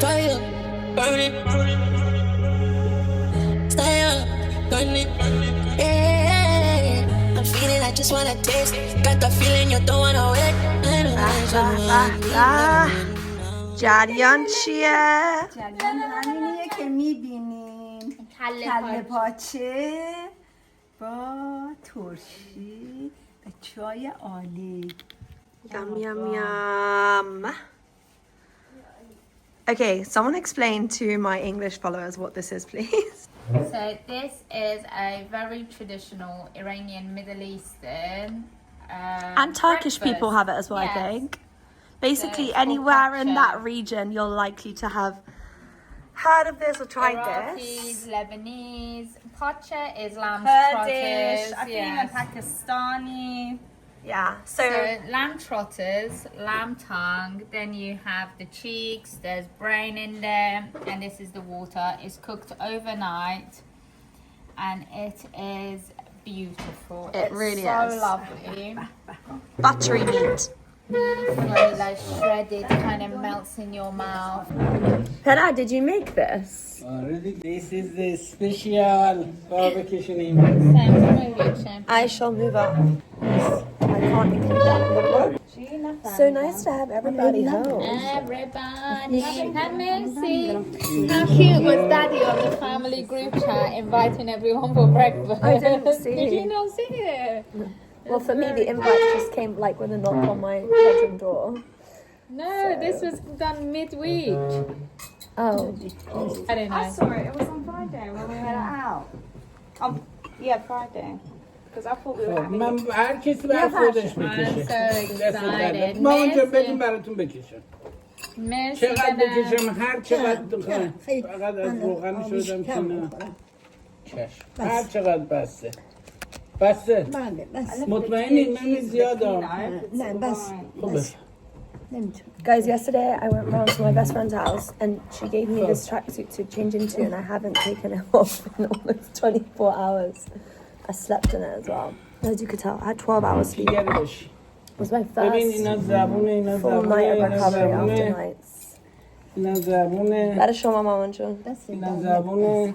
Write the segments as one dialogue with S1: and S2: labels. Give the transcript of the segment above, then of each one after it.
S1: fire, burn it. Stay up, burn it. Yeah, I'm feeling I just wanna taste. Got the feeling you don't wanna wait.
S2: جریان چیه؟
S3: جریان همینیه که میبینین کله پاچه با ترشی و چای عالی.
S2: Yum, yum, yum. Okay, someone explain to my English followers what this is, please.
S4: So this is a very traditional Iranian Middle Eastern
S2: And Turkish
S4: breakfast.
S2: people have it as well,
S4: Yes.
S2: I think. Basically,
S4: So it's
S2: anywhere
S4: called
S2: in
S4: pacha.
S2: that region, you're likely to have heard of this or tried
S4: Iraqis,
S2: this.
S4: Lebanese. Pacha is lamb
S3: Kurdish,
S4: trotters.
S3: I think even
S4: Yes.
S3: Pakistani.
S2: Yeah,
S4: So lamb trotters, lamb tongue, then you have the cheeks, there's brain in there, and this is the water. It's cooked overnight, and it is beautiful.
S2: It really
S4: so
S2: is.
S4: lovely.
S2: buttery meat.
S4: Slowly, like shredded, kind of melts in your mouth.
S2: Hera, did you make this?
S5: This is the special barbecue.
S2: I shall move up. I can't include that in the vlog. So nice to have everybody home.
S4: Everybody, have mercy. How cute was Daddy on the family group chat inviting everyone for breakfast?
S2: I didn't see.
S4: Did you not see it?
S2: Well, for me, the invite just came like with a knock on my bedroom door.
S4: No, this was done midweek.
S2: Oh.
S4: I don't know.
S3: Sorry, it was on Friday when we went out. Yeah, Friday. Because I thought we were having
S5: من هر کسی بر خودش
S4: I'm
S5: بکشه.
S4: so excited.
S5: ما اونجا بگیم
S4: مرسی.
S5: براتون بکشم.
S4: مرسی
S5: چقدر
S4: بدم.
S5: بکشم هر چقدر بخوام. فقط از روغن شدم که نه. چشم. هر چقدر بسته. بسته. مطمئنی من زیاد
S3: نه بس
S5: خوبه.
S2: Guys, yesterday I went round to my best friend's house and she gave me this tracksuit to change into and I haven't taken it off in almost 24 hours. I slept in it as well. As you could tell, I had 12 hours sleep. It
S5: دیگرش.
S2: was my
S5: ببین
S2: first
S5: اینا زبونه اینا
S2: full
S5: زبونه
S2: night of
S5: اینا
S2: recovery after
S5: زبونه
S2: nights.
S5: اینا زبونه
S2: برای شما مامان جون.
S5: اینا زبونه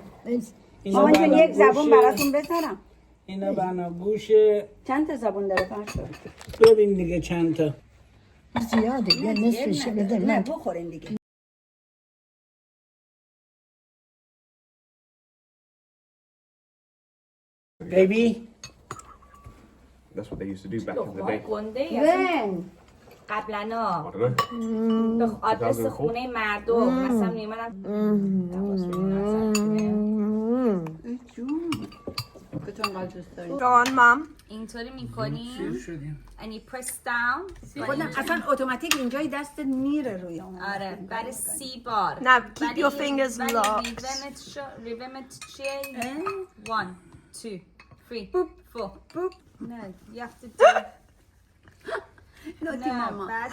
S5: اینا
S3: مامان جون یک زبون
S5: بناگوشه
S3: براتون بذارم.
S5: اینا بناگوشه
S3: چند تا زبون داره فرشو؟
S5: ببین دیگه چند تا
S3: زیاده یه نصفش بده نه بخورین دیگه.
S5: Baby
S6: That's what they used to do back in the day.
S3: ون
S7: قبلا
S6: I don't know.
S7: به آدرس خونه مردم مثلا میمونن
S2: Go on, mom.
S7: اینطوری میکنیم
S5: شدیم
S7: and you press down
S3: خودم اصلا اتوماتیک اینجای دستت میره روی اون.
S7: آره برای 30 بار
S2: Now keep your fingers locked.
S7: ریومت چیه 1 2 3 4 نه you have to do
S3: لطی ماما.
S7: بعد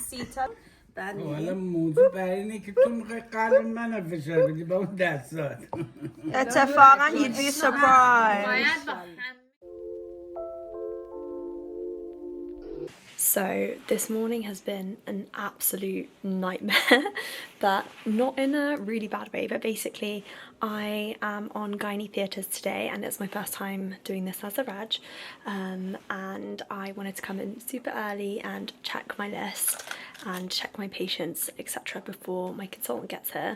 S7: 30 تا
S5: حالا موضوع بر اینه که تو میخوای قلب من فشار بدی با اون دستات
S2: اتفاقا you'd be surprised.
S4: باید با هم
S2: So this morning has been an absolute nightmare, but not in a really bad way. But basically, I am on gynae theatres today, and it's my first time doing this as a Raj. And I wanted to come in super early and check my list and check my patients, etc., before my consultant gets here.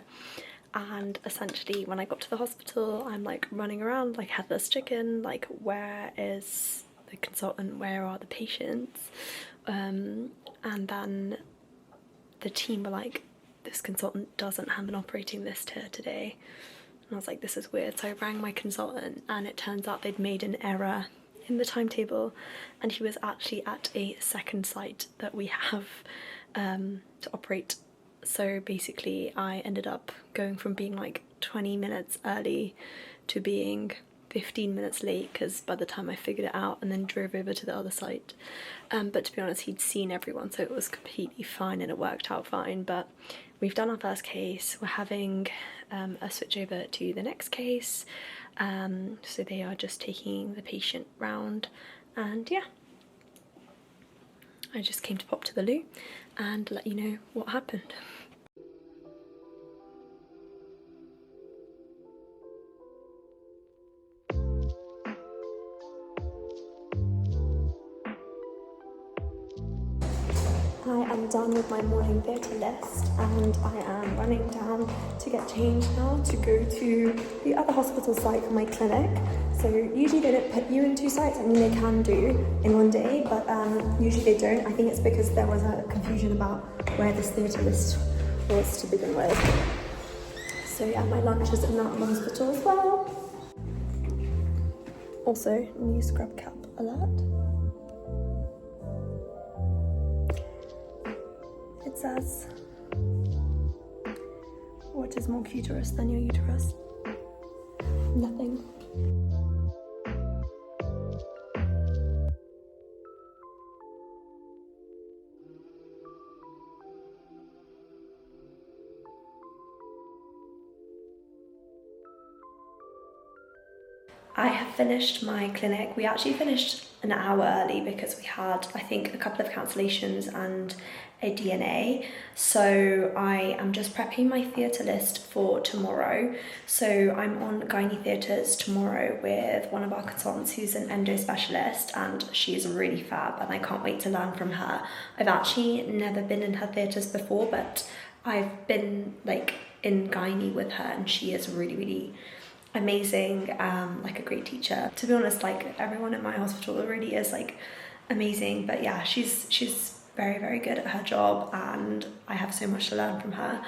S2: And essentially, when I got to the hospital, I'm like running around like headless chicken, like where is the consultant, where are the patients? And then the team were like, this consultant doesn't have an operating list here today. And I was like, this is weird. So I rang my consultant and it turns out they'd made an error in the timetable and he was actually at a second site that we have to operate. So basically I ended up going from being like 20 minutes early to being 15 minutes late because by the time I figured it out and then drove over to the other site. But to be honest, he'd seen everyone, so it was completely fine and it worked out fine. But we've done our first case. We're having a switch over to the next case. So they are just taking the patient round. And yeah, I just came to pop to the loo and let you know what happened. I'm done with my morning theatre list and I am running down to get changed now to go to the other hospital site for my clinic. So usually they don't put you in 2 sites. I mean, they can do in one day, but usually they don't. I think it's because there was a confusion about where this theatre list was to begin with. So yeah, my lunch is in that hospital as well. Also, new scrub cap alert. It says, what is more cuterous than your uterus? Nothing. I have finished my clinic. We actually finished an hour early because we had, I think, a couple of cancellations and a DNA. So I am just prepping my theatre list for tomorrow. So I'm on Gynae Theatres tomorrow with one of our consultants who's an endo specialist, and she's really fab and I can't wait to learn from her. I've actually never been in her theatres before, but I've been like in gynae with her and she is really, really amazing, like a great teacher. To be honest, like everyone in my hospital really is like amazing, but yeah, she's very, very good at her job and I have so much to learn from her.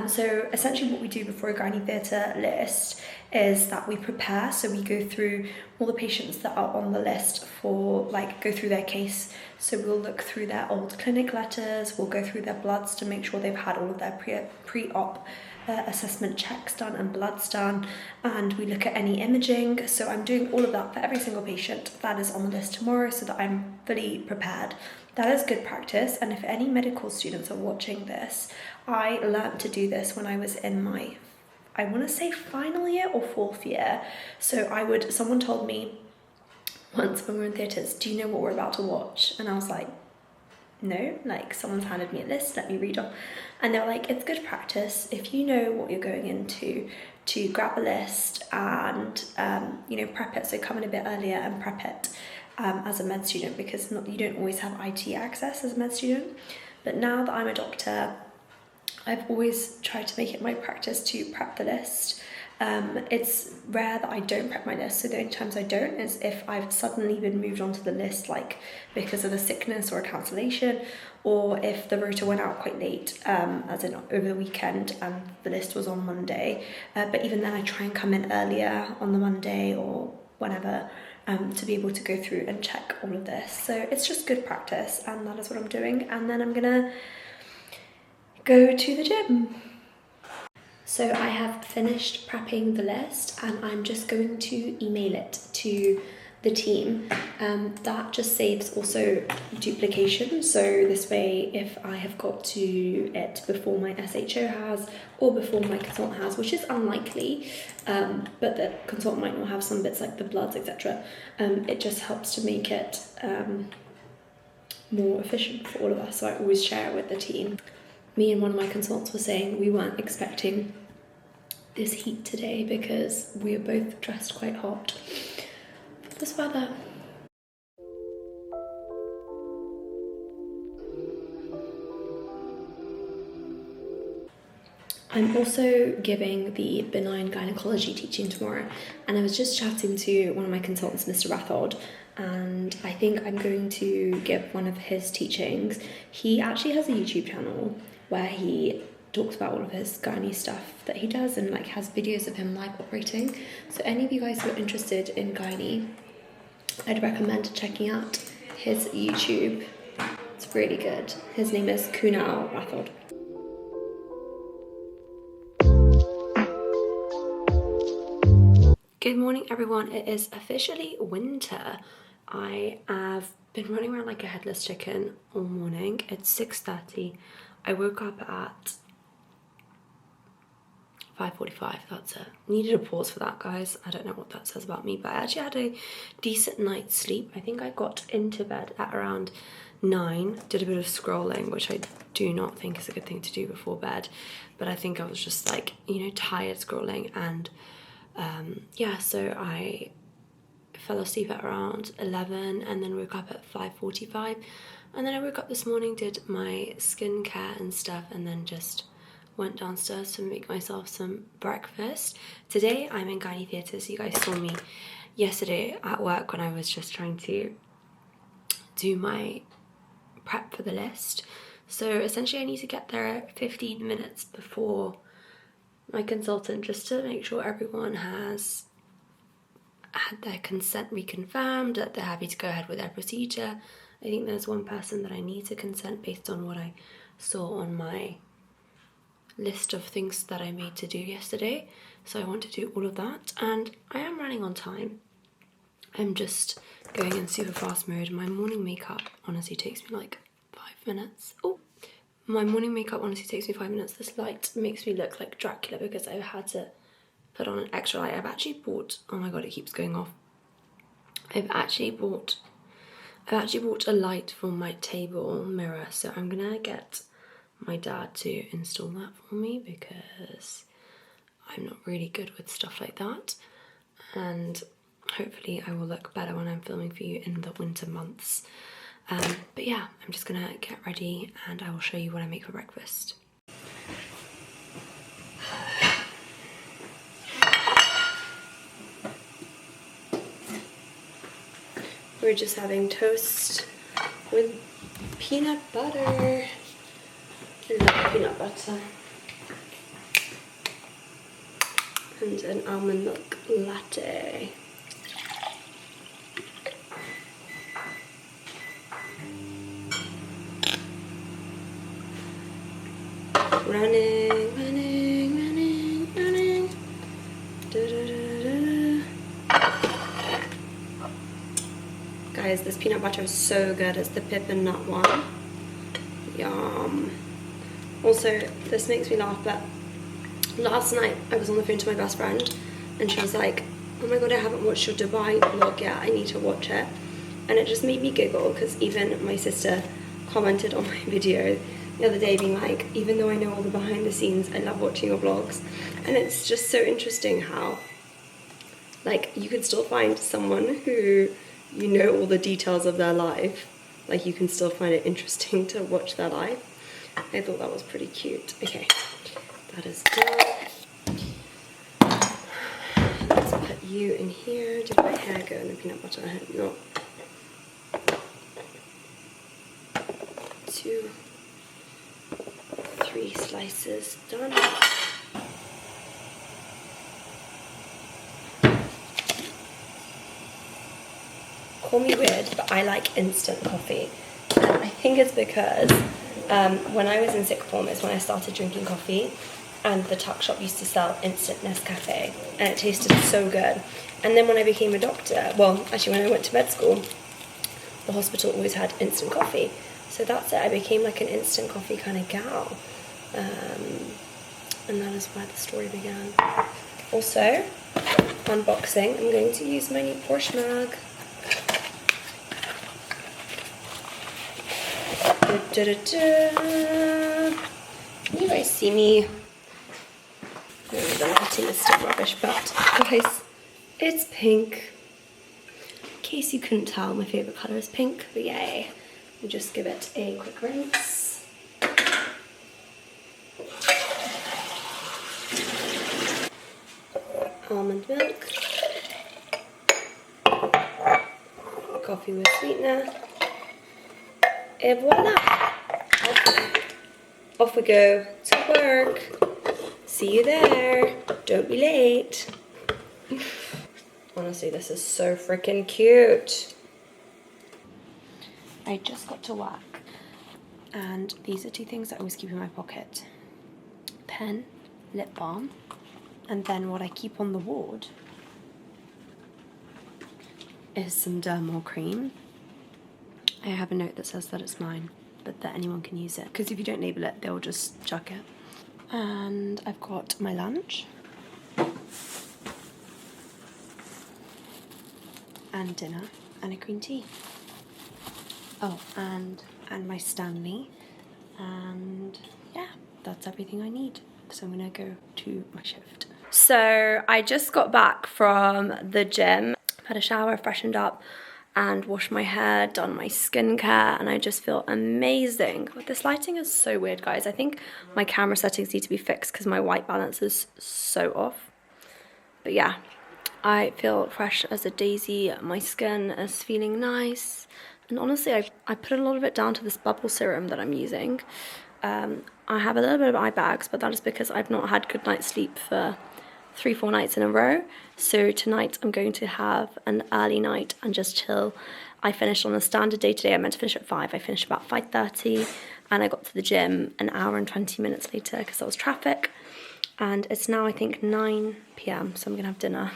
S2: So essentially what we do before a gynae theatre list is that we prepare, so we go through all the patients that are on the list for, like, go through their case. So we'll look through their old clinic letters, we'll go through their bloods to make sure they've had all of their pre-op assessment checks done and bloods done, and we look at any imaging. So I'm doing all of that for every single patient that is on the list tomorrow so that I'm fully prepared. That is good practice, and if any medical students are watching this, I learned to do this when I was in my, I want to say final year or 4th year. So someone told me once when we were in theatres, do you know what we're about to watch? And I was like, no, like someone's handed me a list, let me read off. And they were like, it's good practice if you know what you're going into to grab a list and prep it. So come in a bit earlier and prep it as a med student, because you don't always have IT access as a med student. But now that I'm a doctor, I've always tried to make it my practice to prep the list. It's rare that I don't prep my list, so the only times I don't is if I've suddenly been moved onto the list, like because of a sickness or a cancellation, or if the rota went out quite late, as in over the weekend, and the list was on Monday. But even then I try and come in earlier on the Monday or whenever, to be able to go through and check all of this. So it's just good practice, and that is what I'm doing. And then I'm gonna go to the gym. So I have finished prepping the list and I'm just going to email it to the team. That just saves also duplication. So this way, if I have got to it before my SHO has or before my consultant has, which is unlikely, but the consultant might not have some bits like the bloods, etc. It just helps to make it more efficient for all of us. So I always share it with the team. Me and one of my consultants were saying we weren't expecting this heat today because we are both dressed quite hot for this weather. I'm also giving the benign gynecology teaching tomorrow, and I was just chatting to one of my consultants, Mr. Rathod, and I think I'm going to give one of his teachings. He actually has a YouTube channel where he talks about all of his gynae stuff that he does and like has videos of him live operating. So any of you guys who are interested in gynae, I'd recommend checking out his YouTube. It's really good. His name is Kunal Rathod. Good morning everyone, it is officially winter. I have been running around like a headless chicken all morning. It's 6:30. I woke up at 5:45, that's it. Needed a pause for that, guys. I don't know what that says about me, but I actually had a decent night's sleep. I think I got into bed at around 9, did a bit of scrolling, which I do not think is a good thing to do before bed, but I think I was just like, tired scrolling, and yeah, so I fell asleep at around 11 and then woke up at 5:45, And then I woke up this morning, did my skincare and stuff, and then just went downstairs to make myself some breakfast. Today I'm in gynae theatre, so you guys saw me yesterday at work when I was just trying to do my prep for the list. So essentially I need to get there 15 minutes before my consultant just to make sure everyone has had their consent reconfirmed, that they're happy to go ahead with their procedure. I think there's one person that I need to consent based on what I saw on my list of things that I made to do yesterday. So I want to do all of that, and I am running on time. I'm just going in super fast mode. My morning makeup honestly takes me like 5 minutes. Oh, my morning makeup honestly takes me 5 minutes. This light makes me look like Dracula because I've had to put on an extra light. I've actually bought, oh my god, it keeps going off. I've actually bought a light for my table mirror, so I'm gonna get my dad to install that for me because I'm not really good with stuff like that, and hopefully I will look better when I'm filming for you in the winter months. But yeah, I'm just gonna get ready and I will show you what I make for breakfast. We're just having toast with peanut butter. I love peanut butter. And an almond milk latte. Running, running, running, running. Da, da, da, da. Guys, this peanut butter is so good. It's the pip and nut one. Yum. Also, this makes me laugh, but last night I was on the phone to my best friend and she was like, oh my god, I haven't watched your Dubai vlog yet, I need to watch it. And it just made me giggle because even my sister commented on my video the other day being like, even though I know all the behind the scenes, I love watching your vlogs. And it's just so interesting how like you can still find someone who you know all the details of their life, like you can still find it interesting to watch their life. I thought that was pretty cute. Okay, that is done. Let's put you in here. Did my hair go in the peanut butter? I hope not. 2, 3 slices done. Call me weird, but I like instant coffee. And I think it's because when I was in sixth form is when I started drinking coffee, and the tuck shop used to sell instant Nescafe, and it tasted so good. And then when I became a doctor, well, actually when I went to med school, the hospital always had instant coffee. So that's it, I became like an instant coffee kind of gal. And that is why the story began. Also, unboxing, I'm going to use my new Porsche mug. Da, da, da. Can you guys see me? Maybe the lighting is still rubbish, but guys, it's pink. In case you couldn't tell, my favourite colour is pink, but yay. We'll just give it a quick rinse. Almond milk. Coffee with sweetener. Et voila! Off we go to work. See you there. Don't be late. Honestly, this is so freaking cute. I just got to work, and these are 2 things that I always keep in my pocket. Pen, lip balm, and then what I keep on the ward is some dermal cream. I have a note that says that it's mine, but that anyone can use it, because if you don't label it, they'll just chuck it. And I've got my lunch, and dinner, and a green tea. Oh, and my Stanley, and yeah, that's everything I need. So I'm gonna go to my shift. So I just got back from the gym, had a shower, freshened up, and washed my hair, done my skincare, and I just feel amazing. This lighting is so weird, guys. I think my camera settings need to be fixed because my white balance is so off. But yeah, I feel fresh as a daisy. My skin is feeling nice. And honestly, I put a lot of it down to this bubble serum that I'm using. I have a little bit of eye bags, but that is because I've not had good night's sleep for 3-4 nights in a row. So tonight I'm going to have an early night and just chill. I finished on a standard day today. I meant to finish at 5. I finished about 5:30, and I got to the gym an hour and 20 minutes later because there was traffic. And it's now, I think, 9 p.m, so I'm gonna have dinner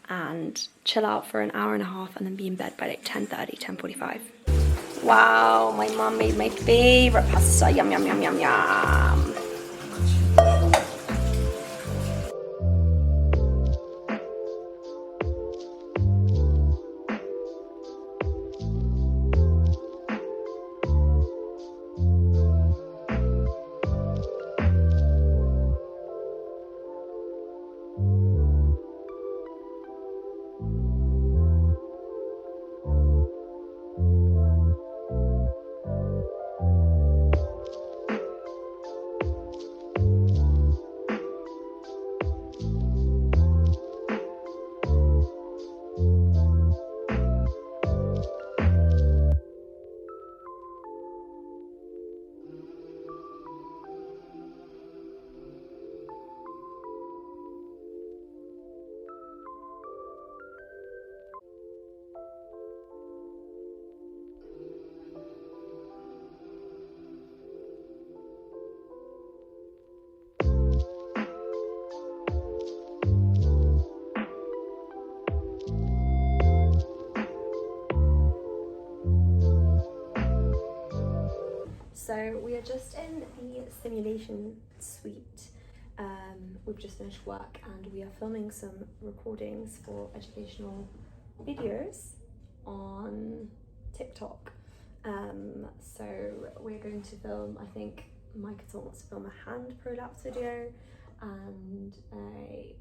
S2: and chill out for an hour and a half and then be in bed by like 10:30, 10:45. Wow, my mum made my favorite pasta. Yum, yum, yum, yum, yum. So we are just in the simulation suite. We've just finished work and we are filming some recordings for educational videos on TikTok. So we're going to film, I think Micah wants to film a hand prolapse video and a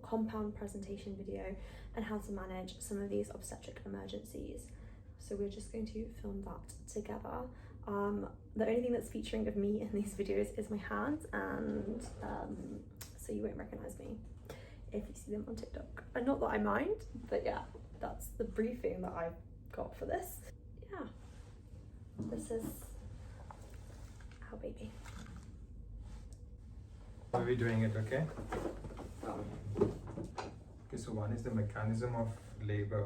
S2: compound presentation video and how to manage some of these obstetric emergencies. So we're just going to film that together. The only thing that's featuring of me in these videos is my hands, and so you won't recognize me if you see them on TikTok. And not that I mind, but yeah, that's the briefing that I've got for this. Yeah, this is our baby.
S8: How are we doing it, okay? Okay, so one is the mechanism of labor,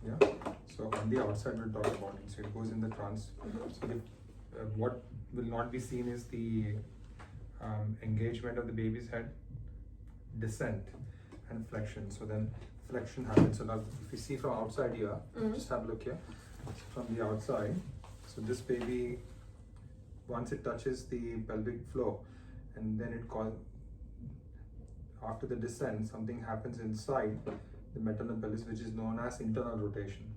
S8: yeah? So on the outside we'll talk about it. So it goes in the trans. So what will not be seen is the engagement of the baby's head, descent, and flexion. So then flexion happens. So now if you see from outside here, just have a look here. From the outside, so this baby, once it touches the pelvic floor, and then it calls, after the descent, something happens inside the maternal pelvis, which is known as internal rotation.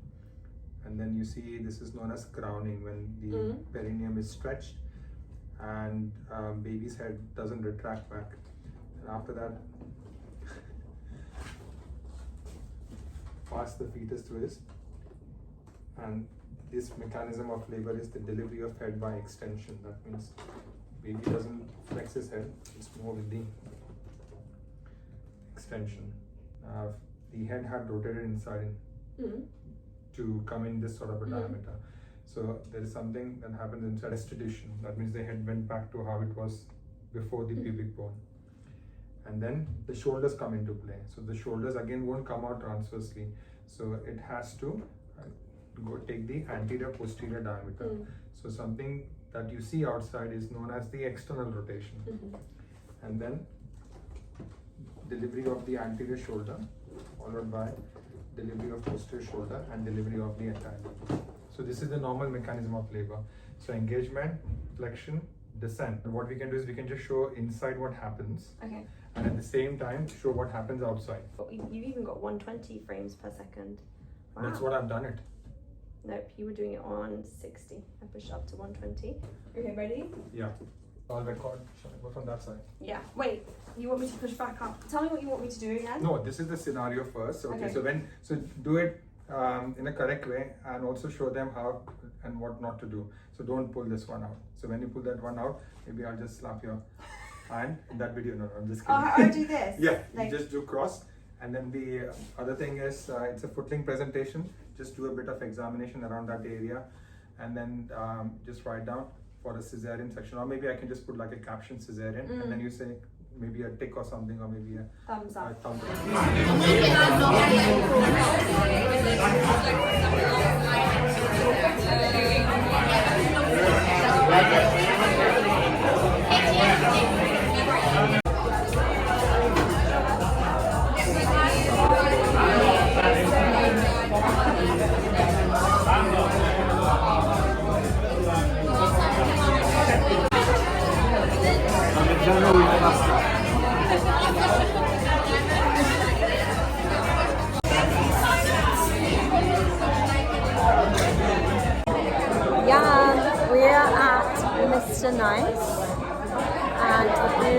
S8: And then you see this is known as crowning, when the perineum is stretched and baby's head doesn't retract back. And after that, pass the fetus twist. And this mechanism of labor is the delivery of head by extension. That means baby doesn't flex his head, it's more with the extension. The head had rotated inside to come in this sort of a diameter. So there is something that happens inside restitution. That means the head went back to how it was before the pubic bone. And then the shoulders come into play. So the shoulders again won't come out transversely. So it has to go take the anterior posterior diameter. So something that you see outside is known as the external rotation. And then delivery of the anterior shoulder followed by delivery of posterior shoulder and delivery of the entire body. So this is the normal mechanism of labor. So engagement, flexion, descent. And what we can do is we can just show inside what happens. Okay. And at the same time show what happens outside.
S2: You've even got 120 frames per second. Wow.
S8: That's what I've done it.
S2: Nope, you were doing it on 60. I pushed up to 120. Okay, ready?
S8: Yeah. I'll record. Shall I go from that side?
S2: Yeah. Wait, you want me to push back up? Tell me what you want me to do again.
S8: No, this is the scenario first. Okay. So do it in a correct way, and also show them how and what not to do. So don't pull this one out. So when you pull that one out, maybe I'll just slap your hand in that video. No, I'm just kidding.
S3: Oh, I do this?
S8: Yeah,
S3: Like...
S8: you just do cross. And then the other thing is, it's a footling presentation. Just do a bit of examination around that area, and then just write down for a cesarean section, or maybe I can just put like a caption cesarean, and then you say maybe a tick or something, or maybe a
S3: thumbs up.
S8: Thumbs up.
S2: Yeah, we're at Mr. Nice and the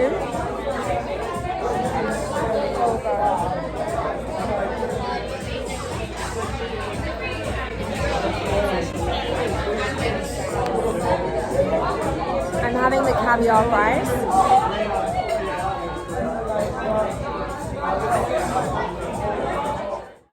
S2: I'm having the caviar rice.